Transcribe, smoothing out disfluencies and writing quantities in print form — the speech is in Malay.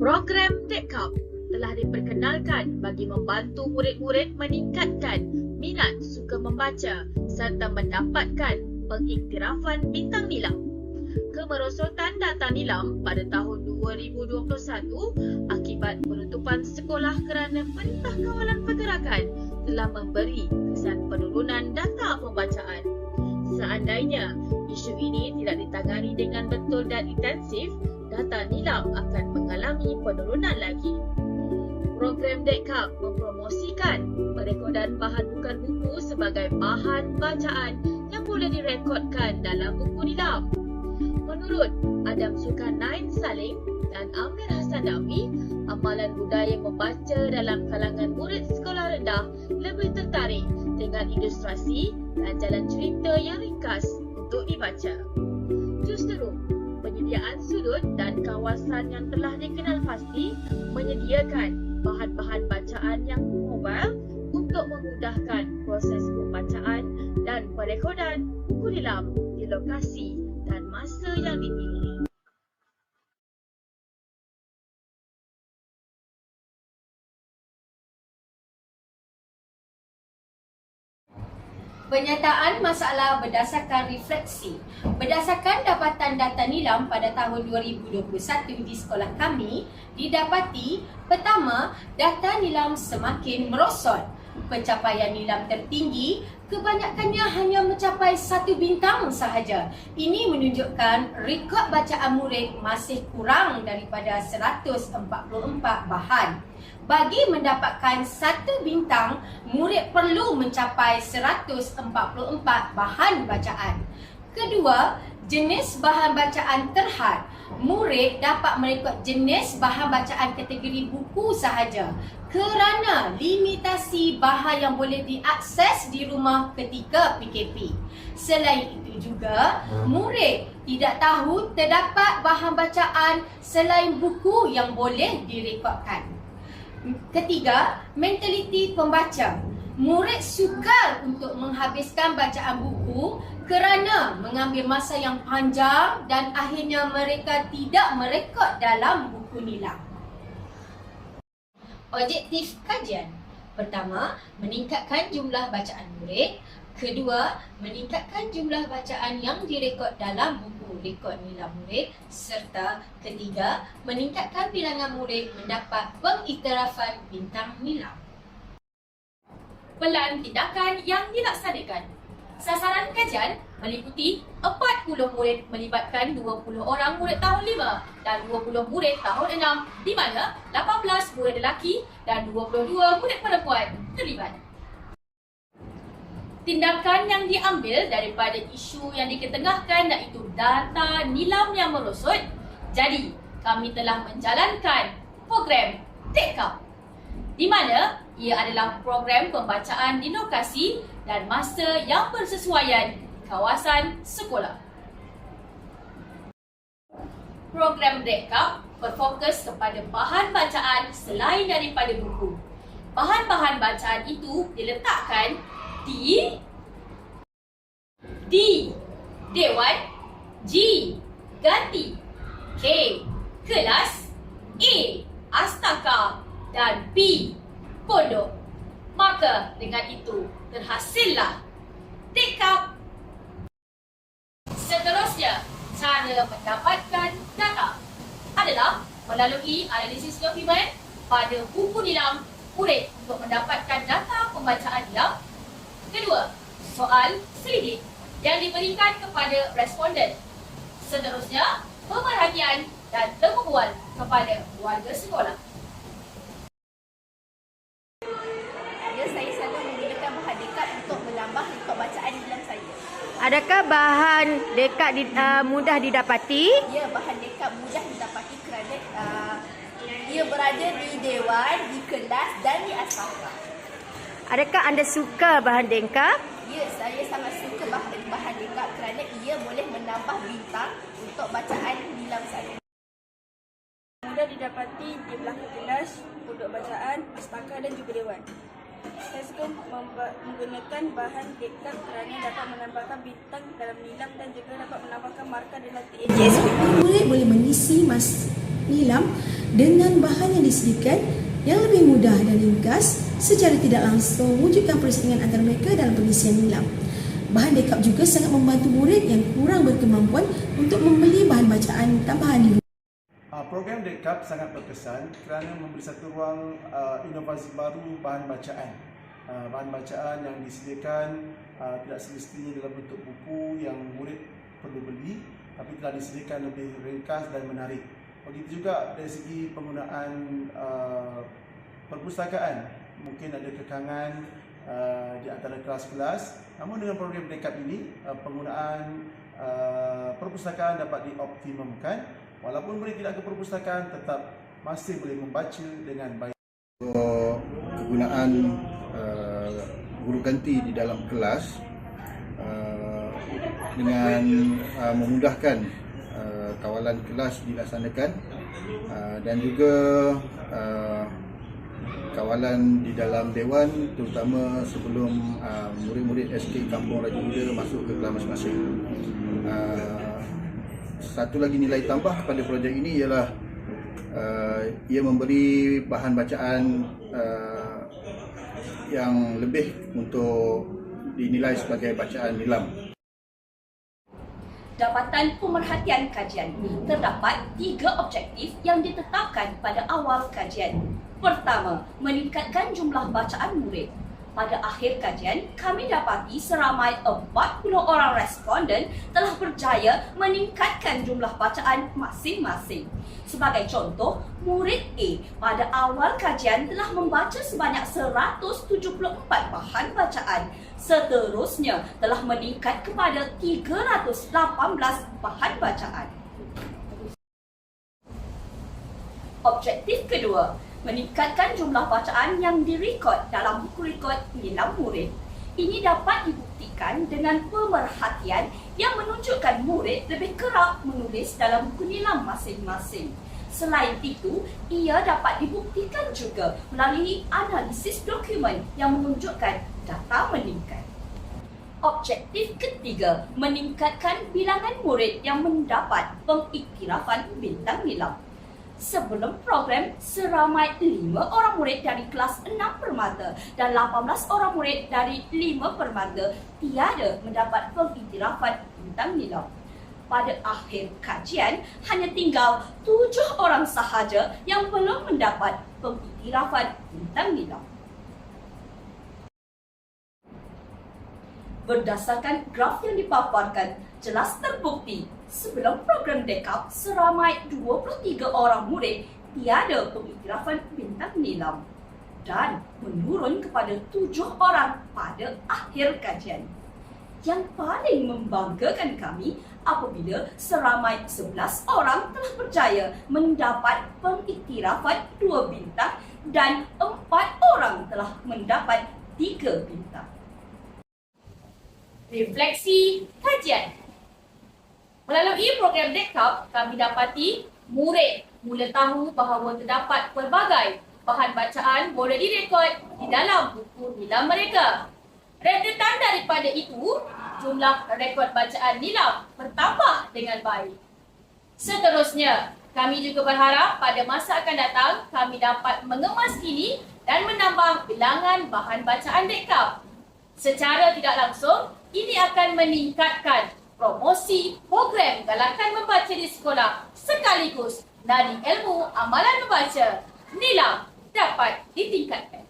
Program DEKAP telah diperkenalkan bagi membantu murid-murid meningkatkan minat suka membaca serta mendapatkan pengiktirafan bintang nilam. Kemerosotan data nilam pada tahun 2021 akibat penutupan sekolah kerana Perintah Kawalan Pergerakan telah memberi kesan penurunan data pembacaan. Seandainya isu ini tidak ditangani dengan betul dan intensif, data nilam akan mengalami penurunan lagi. Program DEKAP mempromosikan perekodan bahan bukan buku sebagai bahan bacaan yang boleh direkodkan dalam buku nilam. Menurut Adam Zulkarnain Salim dan Amir Hassan Dawi, amalan budaya membaca dalam kalangan murid sekolah rendah lebih tertarik dengan ilustrasi dan jalan cerita yang ringkas untuk dibaca. Justeru, penyediaan sudut dan kawasan yang telah dikenal pasti menyediakan bahan-bahan bacaan yang mobile untuk memudahkan proses pembacaan dan perekodan buku nilam di lokasi dan masa yang dipilih. Penyataan masalah berdasarkan refleksi. Berdasarkan dapatan data nilam pada tahun 2021 di sekolah kami, didapati pertama, data nilam semakin merosot. Pencapaian nilam tertinggi kebanyakannya hanya mencapai 1 bintang sahaja. Ini menunjukkan rekod bacaan murid masih kurang daripada 144 bahan. Bagi mendapatkan 1 bintang, murid perlu mencapai 144 bahan bacaan. Kedua, jenis bahan bacaan terhad. Murid dapat merekod jenis bahan bacaan kategori buku sahaja kerana limitasi bahan yang boleh diakses di rumah ketika PKP. Selain itu juga, murid tidak tahu terdapat bahan bacaan selain buku yang boleh direkodkan. Ketiga, mentaliti pembaca. Murid sukar untuk menghabiskan bacaan buku kerana mengambil masa yang panjang dan akhirnya mereka tidak merekod dalam buku nilam. Objektif kajian. Pertama, meningkatkan jumlah bacaan murid. Kedua, meningkatkan jumlah bacaan yang direkod dalam buku rekod nilam murid. Serta ketiga, meningkatkan bilangan murid mendapat pengiktirafan bintang nilam. Pelan tindakan yang dilaksanakan. Sasaran kajian meliputi 40 murid melibatkan 20 orang murid tahun 5 dan 20 murid tahun 6 di mana 18 murid lelaki dan 22 murid perempuan terlibat. Tindakan yang diambil daripada isu yang diketengahkan iaitu data nilam yang merosot. Jadi, kami telah menjalankan program DEKAP di mana ia adalah program pembacaan di lokasi dan masa yang bersesuaian kawasan sekolah. Program DEKAP berfokus kepada bahan bacaan selain daripada buku. Bahan-bahan bacaan itu diletakkan di Dewan, G ganti, K kelas, A astaka dan P pondok. Maka dengan itu terhasillah DEKAP. Seterusnya, cara mendapatkan data adalah melalui analisis dokumen pada buku nilam murid untuk mendapatkan data pembacaan nilam. Kedua, soal selidik yang diberikan kepada responden. Seterusnya, pemerhatian dan temubual kepada warga sekolah. Saya selalu menggunakan bahan DEKAP untuk menambah rekod bacaan nilam saya. Adakah bahan DEKAP mudah didapati? Ya, bahan DEKAP mudah didapati kerana ia berada di dewan, di kelas dan di asrama. Adakah anda suka bahan DEKAP? Ya, saya sangat suka bahan DEKAP kerana ia boleh menambah bintang untuk bacaan nilam saya. Mudah didapati di belakang kelas, pondok bacaan, pustaka dan juga dewan. Saya suka menggunakan bahan DEKAP kerana dapat menambahkan bintang dalam nilam dan juga dapat menambahkan markah dalam TAJS. Murid boleh mengisi Nilam dengan bahan yang disediakan yang lebih mudah dan ringkas, secara tidak langsung wujudkan persaingan antara mereka dalam pengisian nilam. Bahan dekap juga sangat membantu murid yang kurang berkemampuan untuk membeli bahan bacaan tambahan di rumah. Program dekap sangat berkesan kerana memberi satu ruang inovasi baru bahan bacaan. Bahan bacaan yang disediakan tidak semestinya dalam bentuk buku yang murid perlu beli, tapi telah disediakan lebih ringkas dan menarik. Begitu juga dari segi penggunaan perpustakaan, mungkin ada kekangan di antara kelas-kelas. Namun dengan program dekap ini, penggunaan perpustakaan dapat dioptimumkan. Walaupun murid tidak ke perpustakaan, tetap masih boleh membaca dengan baik. Kegunaan guru ganti di dalam kelas dengan memudahkan kawalan kelas dilaksanakan dan juga kawalan di dalam dewan, terutama sebelum murid-murid SK Kampung Raja Muda masuk ke kelas masing-masing. Satu lagi nilai tambah kepada projek ini ialah ia memberi bahan bacaan yang lebih untuk dinilai sebagai bacaan nilam. Dapatan pemerhatian kajian. Terdapat 3 objektif yang ditetapkan pada awal kajian. Pertama, meningkatkan jumlah bacaan murid. Pada akhir kajian, kami dapati seramai 40 orang responden telah berjaya meningkatkan jumlah bacaan masing-masing. Sebagai contoh, murid A pada awal kajian telah membaca sebanyak 174 bahan bacaan. Seterusnya telah meningkat kepada 318 bahan bacaan. Objektif kedua, meningkatkan jumlah bacaan yang direkod dalam buku rekod nilam murid. Ini dapat dibuktikan dengan pemerhatian yang menunjukkan murid lebih kerap menulis dalam buku nilam masing-masing. Selain itu, ia dapat dibuktikan juga melalui analisis dokumen yang menunjukkan data meningkat. Objektif ketiga, meningkatkan bilangan murid yang mendapat pengiktirafan bintang nilam. Sebelum program, seramai 5 orang murid dari kelas 6 permata dan 18 orang murid dari 5 permata tiada mendapat pengiktirafan bintang nilam. Pada akhir kajian, hanya tinggal 7 orang sahaja yang belum mendapat pengiktirafan bintang nilam. Berdasarkan graf yang dipaparkan, jelas terbukti sebelum program dekap seramai 23 orang murid tiada pengiktirafan bintang nilam dan menurun kepada 7 orang pada akhir kajian. Yang paling membanggakan kami apabila seramai 11 orang telah berjaya mendapat pengiktirafan 2 bintang dan 4 orang telah mendapat 3 bintang. Refleksi kajian. Melalui program dekap, kami dapati murid mula tahu bahawa terdapat pelbagai bahan bacaan boleh direkod di dalam buku nilam mereka. Rentetan daripada itu, jumlah rekod bacaan nilam bertambah dengan baik. Seterusnya, kami juga berharap pada masa akan datang kami dapat mengemas ini dan menambah bilangan bahan bacaan dekap. Secara tidak langsung, ini akan meningkatkan promosi program galakan membaca di sekolah sekaligus nadi ilmu amalan membaca nilam dapat ditingkatkan.